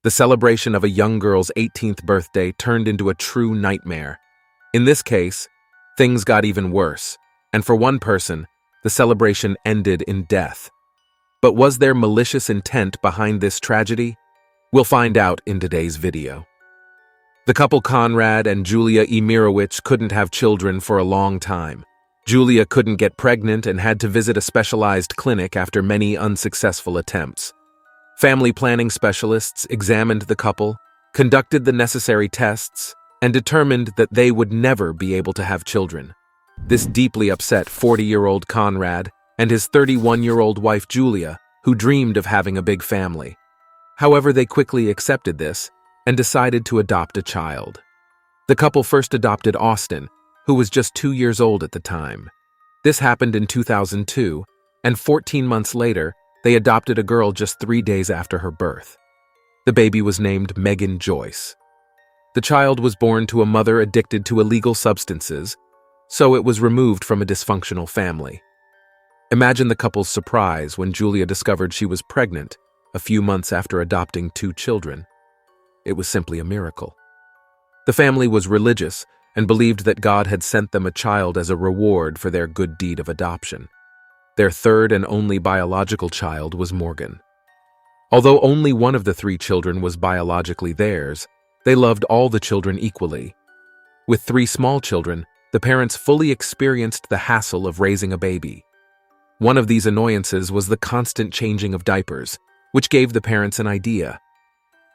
The celebration of a young girl's 18th birthday turned into a true nightmare. In this case, things got even worse, and for one person, the celebration ended in death. But was there malicious intent behind this tragedy? We'll find out in today's video. The couple Konrad and Julia Imirowicz couldn't have children for a long time. Julia couldn't get pregnant and had to visit a specialized clinic after many unsuccessful attempts. Family planning specialists examined the couple, conducted the necessary tests, and determined that they would never be able to have children. This deeply upset 40-year-old Konrad and his 31-year-old wife Julia, who dreamed of having a big family. However, they quickly accepted this and decided to adopt a child. The couple first adopted Austin, who was just 2 years old at the time. This happened in 2002, and 14 months later, they adopted a girl just 3 days after her birth. The baby was named Megan Joyce. The child was born to a mother addicted to illegal substances, so it was removed from a dysfunctional family. Imagine the couple's surprise when Julia discovered she was pregnant a few months after adopting 2 children. It was simply a miracle. The family was religious and believed that God had sent them a child as a reward for their good deed of adoption. Their third and only biological child was Morgan. Although only one of the 3 children was biologically theirs, they loved all the children equally. With 3 small children, the parents fully experienced the hassle of raising a baby. One of these annoyances was the constant changing of diapers, which gave the parents an idea.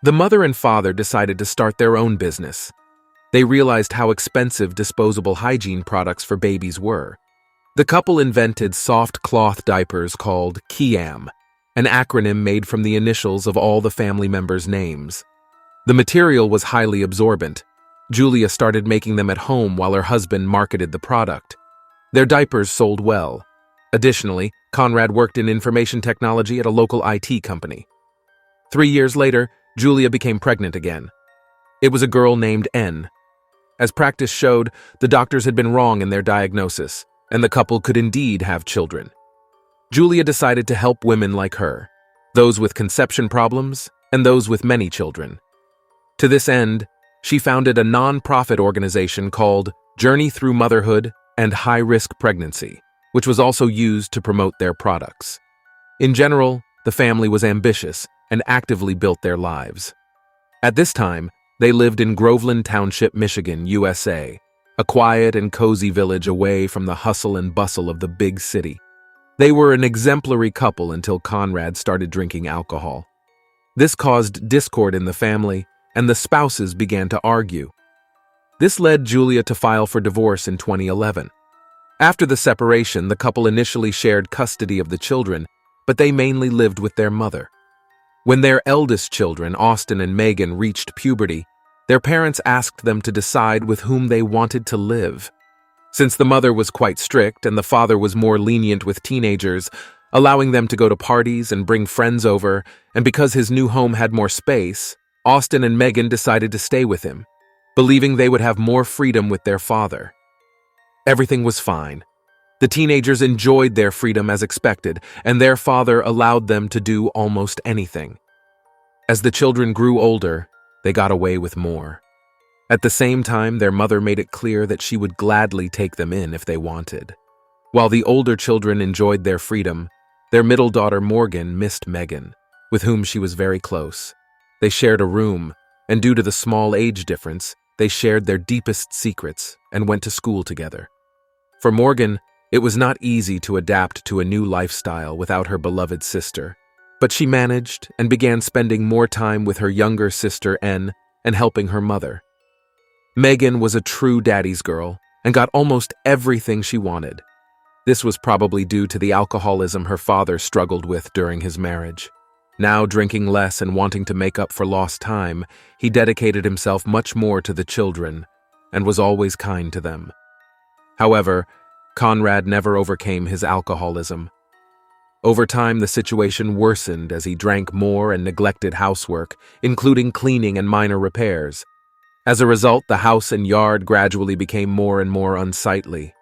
The mother and father decided to start their own business. They realized how expensive disposable hygiene products for babies were. The couple invented soft cloth diapers called KIAM, an acronym made from the initials of all the family members' names. The material was highly absorbent. Julia started making them at home while her husband marketed the product. Their diapers sold well. Additionally, Konrad worked in information technology at a local IT company. 3 years later, Julia became pregnant again. It was a girl named N. As practice showed, the doctors had been wrong in their diagnosis, and the couple could indeed have children. Julia decided to help women like her, those with conception problems and those with many children. To this end, she founded a non-profit organization called Journey Through Motherhood and High-Risk Pregnancy, which was also used to promote their products. In general, the family was ambitious and actively built their lives. At this time, they lived in Groveland Township, Michigan, USA, a quiet and cozy village away from the hustle and bustle of the big city. They were an exemplary couple until Konrad started drinking alcohol. This caused discord in the family, and the spouses began to argue. This led Julia to file for divorce in 2011. After the separation, the couple initially shared custody of the children, but they mainly lived with their mother. When their eldest children, Austin and Megan, reached puberty, their parents asked them to decide with whom they wanted to live. Since the mother was quite strict and the father was more lenient with teenagers, allowing them to go to parties and bring friends over, and because his new home had more space, Austin and Megan decided to stay with him, believing they would have more freedom with their father. Everything was fine. The teenagers enjoyed their freedom as expected, and their father allowed them to do almost anything. As the children grew older, they got away with more. At the same time, their mother made it clear that she would gladly take them in if they wanted. While the older children enjoyed their freedom, their middle daughter Morgan missed Megan, with whom she was very close. They shared a room, and due to the small age difference, they shared their deepest secrets and went to school together. For Morgan, it was not easy to adapt to a new lifestyle without her beloved sister, but she managed and began spending more time with her younger sister N and helping her mother. Megan was a true daddy's girl and got almost everything she wanted. This was probably due to the alcoholism her father struggled with during his marriage. Now drinking less and wanting to make up for lost time, he dedicated himself much more to the children and was always kind to them. However, Konrad never overcame his alcoholism. Over time, the situation worsened as he drank more and neglected housework, including cleaning and minor repairs. As a result, the house and yard gradually became more and more unsightly.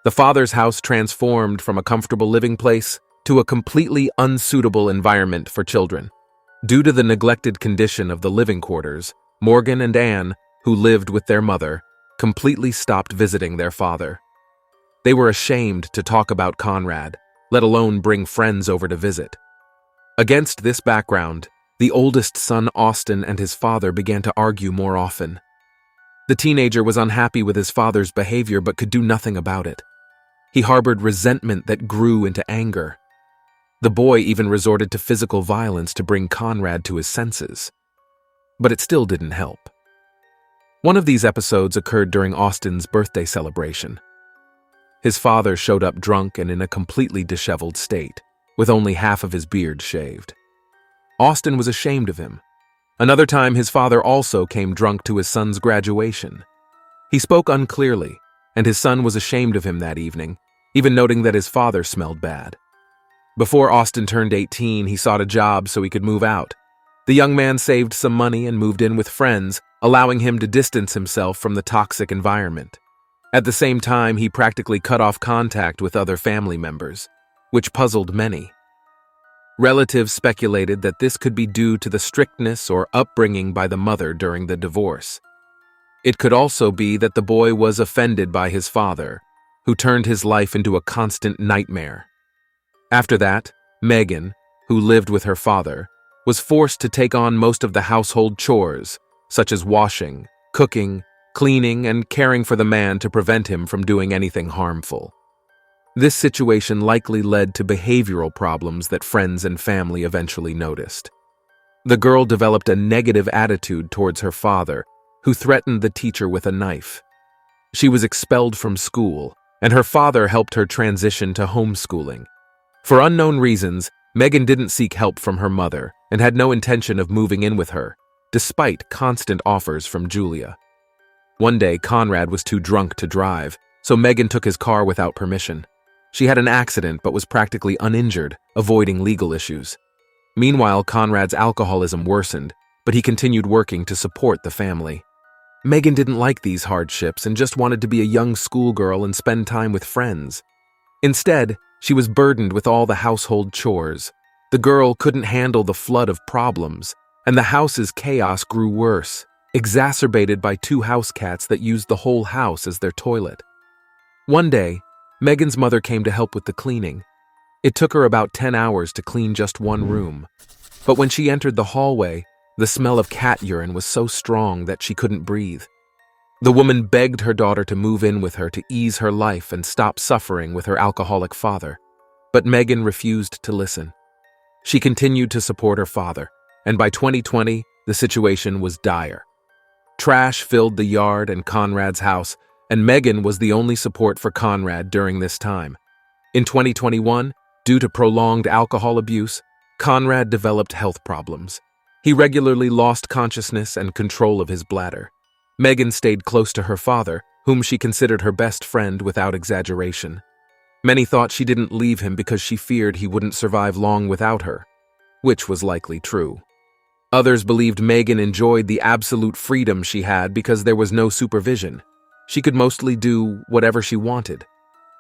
The father's house transformed from a comfortable living place to a completely unsuitable environment for children. Due to the neglected condition of the living quarters, Morgan and Anne, who lived with their mother, completely stopped visiting their father. They were ashamed to talk about Konrad, let alone bring friends over to visit. Against this background, the oldest son Austin and his father began to argue more often. The teenager was unhappy with his father's behavior but could do nothing about it. He harbored resentment that grew into anger. The boy even resorted to physical violence to bring Konrad to his senses. But it still didn't help. One of these episodes occurred during Austin's birthday celebration. His father showed up drunk and in a completely disheveled state, with only half of his beard shaved. Austin was ashamed of him. Another time, his father also came drunk to his son's graduation. He spoke unclearly, and his son was ashamed of him that evening, even noting that his father smelled bad. Before Austin turned 18, he sought a job so he could move out. The young man saved some money and moved in with friends, allowing him to distance himself from the toxic environment. At the same time, he practically cut off contact with other family members, which puzzled many. Relatives speculated that this could be due to the strictness or upbringing by the mother during the divorce. It could also be that the boy was offended by his father, who turned his life into a constant nightmare. After that, Megan, who lived with her father, was forced to take on most of the household chores, such as washing, cooking, cleaning, and caring for the man to prevent him from doing anything harmful. This situation likely led to behavioral problems that friends and family eventually noticed. The girl developed a negative attitude towards her father, who threatened the teacher with a knife. She was expelled from school, and her father helped her transition to homeschooling. For unknown reasons, Megan didn't seek help from her mother and had no intention of moving in with her, despite constant offers from Julia. One day, Konrad was too drunk to drive, so Megan took his car without permission. She had an accident but was practically uninjured, avoiding legal issues. Meanwhile, Konrad's alcoholism worsened, but he continued working to support the family. Megan didn't like these hardships and just wanted to be a young schoolgirl and spend time with friends. Instead, she was burdened with all the household chores. The girl couldn't handle the flood of problems, and the house's chaos grew worse, exacerbated by 2 house cats that used the whole house as their toilet. One day, Megan's mother came to help with the cleaning. It took her about 10 hours to clean just one room, but when she entered the hallway, the smell of cat urine was so strong that she couldn't breathe. The woman begged her daughter to move in with her to ease her life and stop suffering with her alcoholic father, but Megan refused to listen. She continued to support her father, and by 2020, the situation was dire. Trash filled the yard and Konrad's house, and Megan was the only support for Konrad during this time. In 2021, due to prolonged alcohol abuse, Konrad developed health problems. He regularly lost consciousness and control of his bladder. Megan stayed close to her father, whom she considered her best friend without exaggeration. Many thought she didn't leave him because she feared he wouldn't survive long without her, which was likely true. Others believed Megan enjoyed the absolute freedom she had because there was no supervision. She could mostly do whatever she wanted.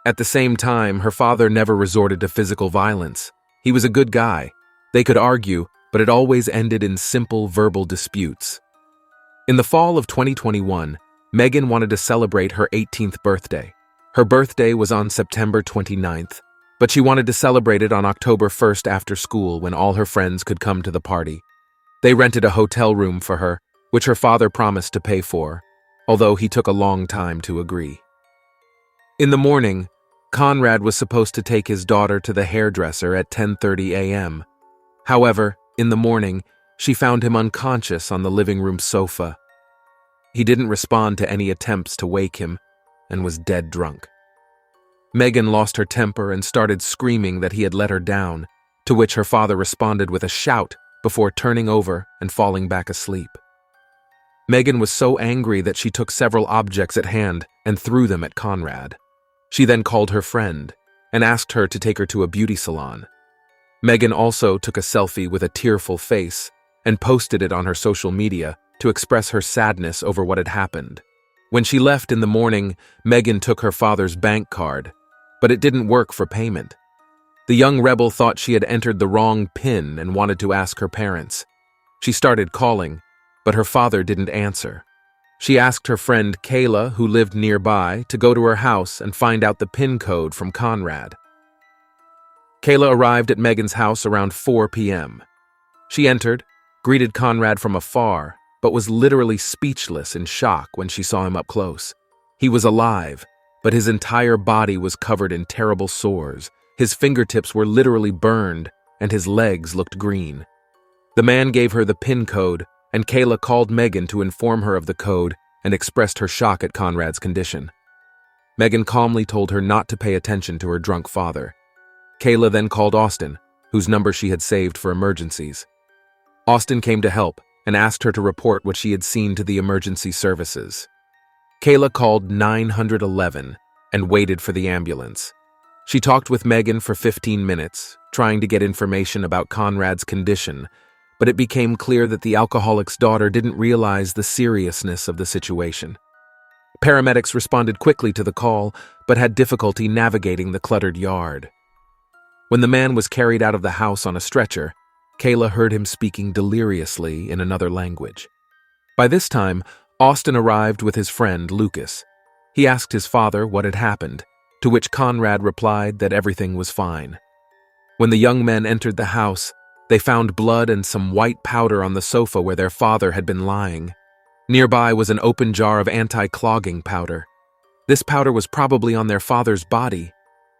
At the same time, her father never resorted to physical violence. He was a good guy. They could argue, but it always ended in simple verbal disputes. In the fall of 2021, Megan wanted to celebrate her 18th birthday. Her birthday was on September 29th, but she wanted to celebrate it on October 1st after school when all her friends could come to the party. They rented a hotel room for her, which her father promised to pay for, although he took a long time to agree. In the morning, Konrad was supposed to take his daughter to the hairdresser at 10:30 a.m. However, in the morning, she found him unconscious on the living room sofa. He didn't respond to any attempts to wake him and was dead drunk. Megan lost her temper and started screaming that he had let her down, to which her father responded with a shout before turning over and falling back asleep. Megan was so angry that she took several objects at hand and threw them at Konrad. She then called her friend and asked her to take her to a beauty salon. Megan also took a selfie with a tearful face and posted it on her social media to express her sadness over what had happened. When she left in the morning, Megan took her father's bank card, but it didn't work for payment. The young rebel thought she had entered the wrong PIN and wanted to ask her parents. She started calling, but her father didn't answer. She asked her friend Kayla, who lived nearby, to go to her house and find out the PIN code from Konrad. Kayla arrived at Megan's house around 4 p.m. She entered, greeted Konrad from afar, but was literally speechless in shock when she saw him up close. He was alive, but his entire body was covered in terrible sores. His fingertips were literally burned, and his legs looked green. The man gave her the PIN code, and Kayla called Megan to inform her of the code and expressed her shock at Konrad's condition. Megan calmly told her not to pay attention to her drunk father. Kayla then called Austin, whose number she had saved for emergencies. Austin came to help and asked her to report what she had seen to the emergency services. Kayla called 911 and waited for the ambulance. She talked with Megan for 15 minutes, trying to get information about Konrad's condition, but it became clear that the alcoholic's daughter didn't realize the seriousness of the situation. Paramedics responded quickly to the call, but had difficulty navigating the cluttered yard. When the man was carried out of the house on a stretcher, Kayla heard him speaking deliriously in another language. By this time, Austin arrived with his friend, Lucas. He asked his father what had happened, to which Konrad replied that everything was fine. When the young men entered the house, they found blood and some white powder on the sofa where their father had been lying. Nearby was an open jar of anti-clogging powder. This powder was probably on their father's body,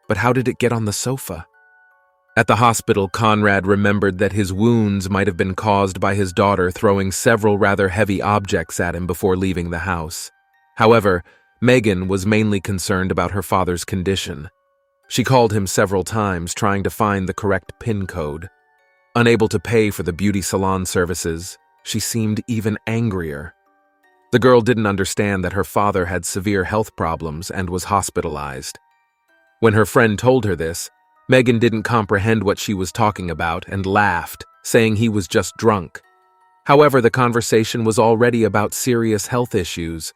but how did it get on the sofa? At the hospital, Konrad remembered that his wounds might have been caused by his daughter throwing several rather heavy objects at him before leaving the house. However, Megan was mainly concerned about her father's condition. She called him several times trying to find the correct PIN code. Unable to pay for the beauty salon services, she seemed even angrier. The girl didn't understand that her father had severe health problems and was hospitalized. When her friend told her this, Megan didn't comprehend what she was talking about and laughed, saying he was just drunk. However, the conversation was already about serious health issues.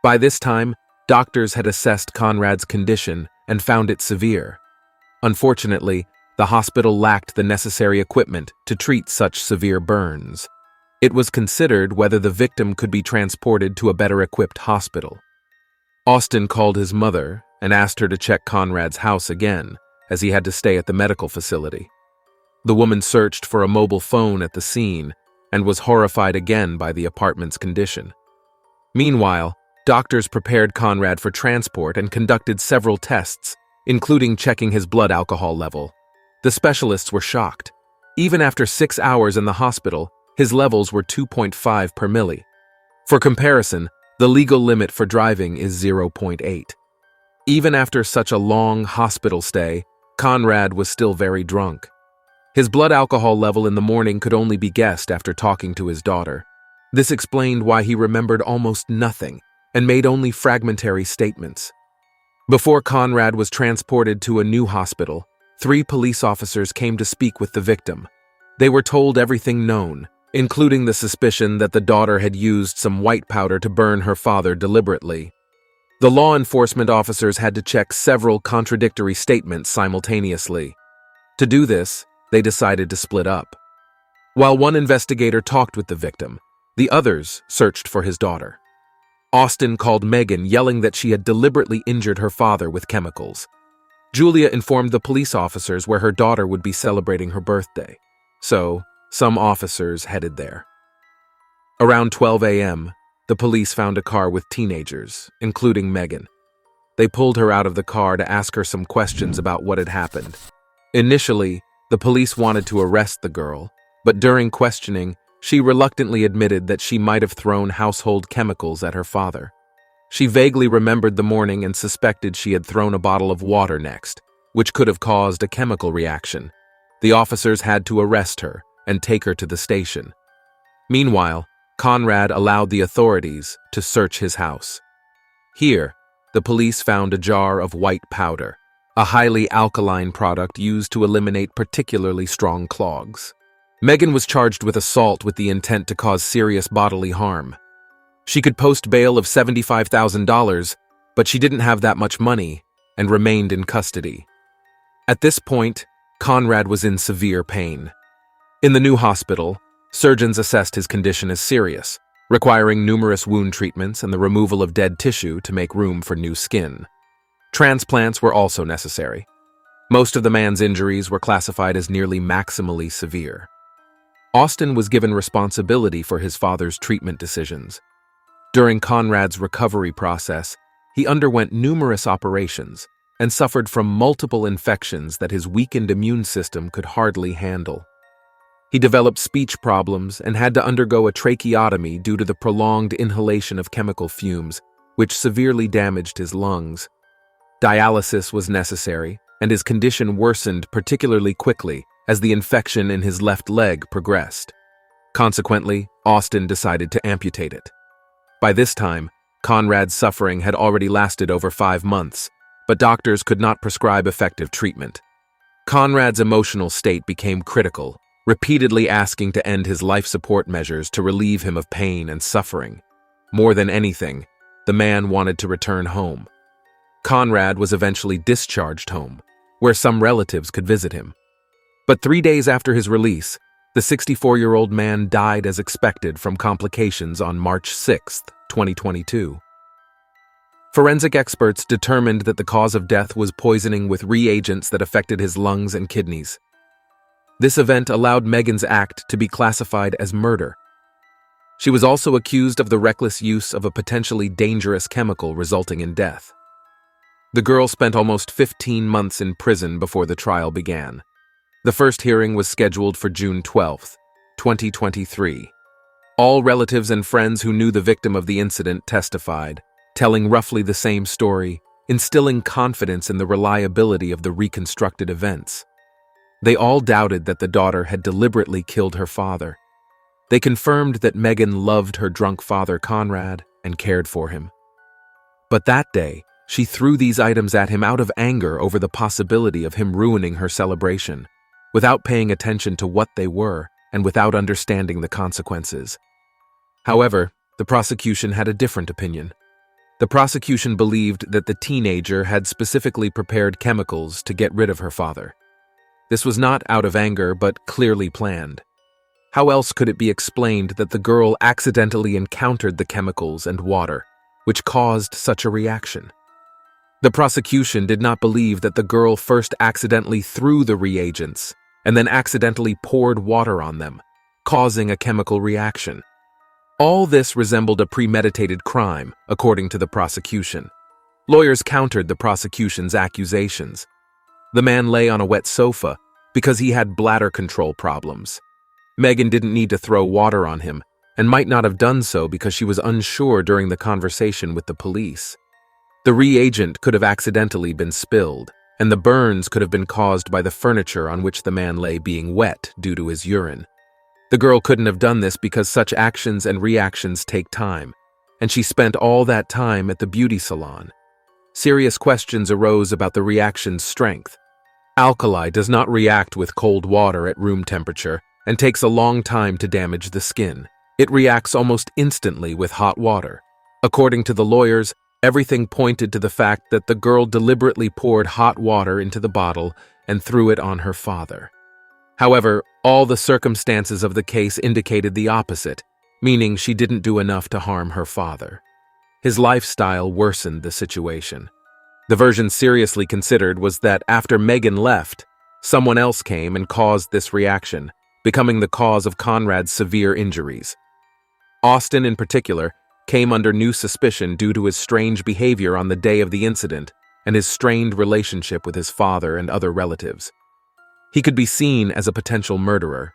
By this time, doctors had assessed Konrad's condition and found it severe. Unfortunately, the hospital lacked the necessary equipment to treat such severe burns. It was considered whether the victim could be transported to a better-equipped hospital. Austin called his mother and asked her to check Konrad's house again, as he had to stay at the medical facility. The woman searched for a mobile phone at the scene and was horrified again by the apartment's condition. Meanwhile, doctors prepared Konrad for transport and conducted several tests, including checking his blood alcohol level. The specialists were shocked. Even after 6 hours in the hospital, his levels were 2.5 per milli. For comparison, the legal limit for driving is 0.8. Even after such a long hospital stay, Konrad was still very drunk. His blood alcohol level in the morning could only be guessed after talking to his daughter. This explained why he remembered almost nothing and made only fragmentary statements. Before Konrad was transported to a new hospital, 3 police officers came to speak with the victim. They were told everything known, including the suspicion that the daughter had used some white powder to burn her father deliberately. The law enforcement officers had to check several contradictory statements simultaneously. To do this, they decided to split up. While one investigator talked with the victim, the others searched for his daughter. Austin called Megan, yelling that she had deliberately injured her father with chemicals. Julia informed the police officers where her daughter would be celebrating her birthday, so some officers headed there. Around 12 a.m., the police found a car with teenagers, including Megan. They pulled her out of the car to ask her some questions about what had happened. Initially, the police wanted to arrest the girl, but during questioning, she reluctantly admitted that she might have thrown household chemicals at her father. She vaguely remembered the morning and suspected she had thrown a bottle of water next, which could have caused a chemical reaction. The officers had to arrest her and take her to the station. Meanwhile, Konrad allowed the authorities to search his house. Here, the police found a jar of white powder, a highly alkaline product used to eliminate particularly strong clogs. Megan was charged with assault with the intent to cause serious bodily harm. She could post bail of $75,000, but she didn't have that much money and remained in custody. At this point, Konrad was in severe pain. In the new hospital, Surgeons assessed his condition as serious, requiring numerous wound treatments and the removal of dead tissue to make room for new skin. Transplants were also necessary. Most of the man's injuries were classified as nearly maximally severe. Austin was given responsibility for his father's treatment decisions. During Konrad's recovery process, he underwent numerous operations and suffered from multiple infections that his weakened immune system could hardly handle. He developed speech problems and had to undergo a tracheotomy due to the prolonged inhalation of chemical fumes, which severely damaged his lungs. Dialysis was necessary, and his condition worsened particularly quickly as the infection in his left leg progressed. Consequently, Austin decided to amputate it. By this time, Konrad's suffering had already lasted over 5 months, but doctors could not prescribe effective treatment. Konrad's emotional state became critical, repeatedly asking to end his life support measures to relieve him of pain and suffering. More than anything, the man wanted to return home. Konrad was eventually discharged home, where some relatives could visit him. But 3 days after his release, the 64-year-old man died as expected from complications on March 6, 2022. Forensic experts determined that the cause of death was poisoning with reagents that affected his lungs and kidneys. This event allowed Megan's act to be classified as murder. She was also accused of the reckless use of a potentially dangerous chemical resulting in death. The girl spent almost 15 months in prison before the trial began. The first hearing was scheduled for June 12, 2023. All relatives and friends who knew the victim of the incident testified, telling roughly the same story, instilling confidence in the reliability of the reconstructed events. They all doubted that the daughter had deliberately killed her father. They confirmed that Megan loved her drunk father Konrad and cared for him. But that day, she threw these items at him out of anger over the possibility of him ruining her celebration, without paying attention to what they were and without understanding the consequences. However, the prosecution had a different opinion. The prosecution believed that the teenager had specifically prepared chemicals to get rid of her father. This was not out of anger, but clearly planned. How else could it be explained that the girl accidentally encountered the chemicals and water, which caused such a reaction? The prosecution did not believe that the girl first accidentally threw the reagents and then accidentally poured water on them, causing a chemical reaction. All this resembled a premeditated crime, according to the prosecution. Lawyers countered the prosecution's accusations. The man lay on a wet sofa because he had bladder control problems. Megan didn't need to throw water on him and might not have done so because she was unsure during the conversation with the police. The reagent could have accidentally been spilled, and the burns could have been caused by the furniture on which the man lay being wet due to his urine. The girl couldn't have done this because such actions and reactions take time, and she spent all that time at the beauty salon. Serious questions arose about the reaction's strength. Alkali does not react with cold water at room temperature and takes a long time to damage the skin. It reacts almost instantly with hot water. According to the lawyers, everything pointed to the fact that the girl deliberately poured hot water into the bottle and threw it on her father. However, all the circumstances of the case indicated the opposite, meaning she didn't do enough to harm her father. His lifestyle worsened the situation. The version seriously considered was that after Megan left, someone else came and caused this reaction, becoming the cause of Konrad's severe injuries. Austin, in particular, came under new suspicion due to his strange behavior on the day of the incident and his strained relationship with his father and other relatives. He could be seen as a potential murderer.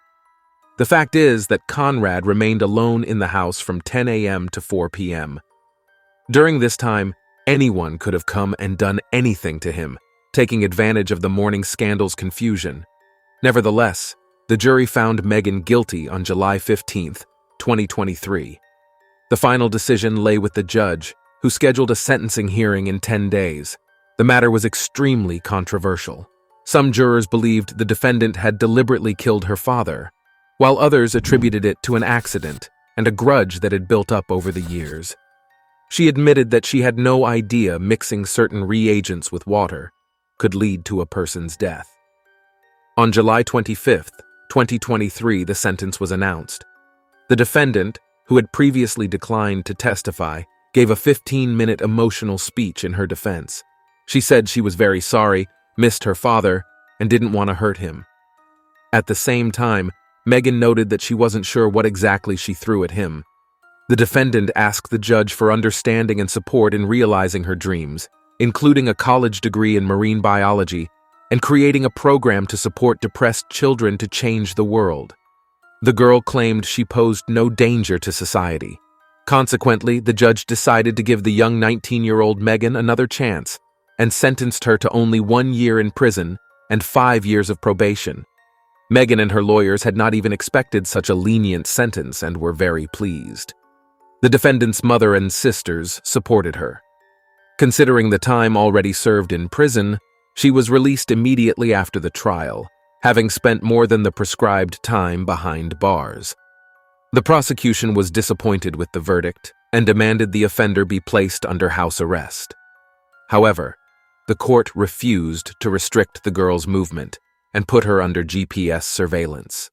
The fact is that Konrad remained alone in the house from 10 a.m. to 4 p.m. During this time, anyone could have come and done anything to him, taking advantage of the morning scandal's confusion. Nevertheless, the jury found Megan guilty on July 15, 2023. The final decision lay with the judge, who scheduled a sentencing hearing in 10 days. The matter was extremely controversial. Some jurors believed the defendant had deliberately killed her father, while others attributed it to an accident and a grudge that had built up over the years. She admitted that she had no idea mixing certain reagents with water could lead to a person's death. On July 25, 2023, the sentence was announced. The defendant, who had previously declined to testify, gave a 15-minute emotional speech in her defense. She said she was very sorry, missed her father, and didn't want to hurt him. At the same time, Megan noted that she wasn't sure what exactly she threw at him. The defendant asked the judge for understanding and support in realizing her dreams, including a college degree in marine biology and creating a program to support depressed children to change the world. The girl claimed she posed no danger to society. Consequently, the judge decided to give the young 19-year-old Megan another chance and sentenced her to only 1 year in prison and 5 years of probation. Megan and her lawyers had not even expected such a lenient sentence and were very pleased. The defendant's mother and sisters supported her. Considering the time already served in prison, she was released immediately after the trial, having spent more than the prescribed time behind bars. The prosecution was disappointed with the verdict and demanded the offender be placed under house arrest. However, the court refused to restrict the girl's movement and put her under GPS surveillance.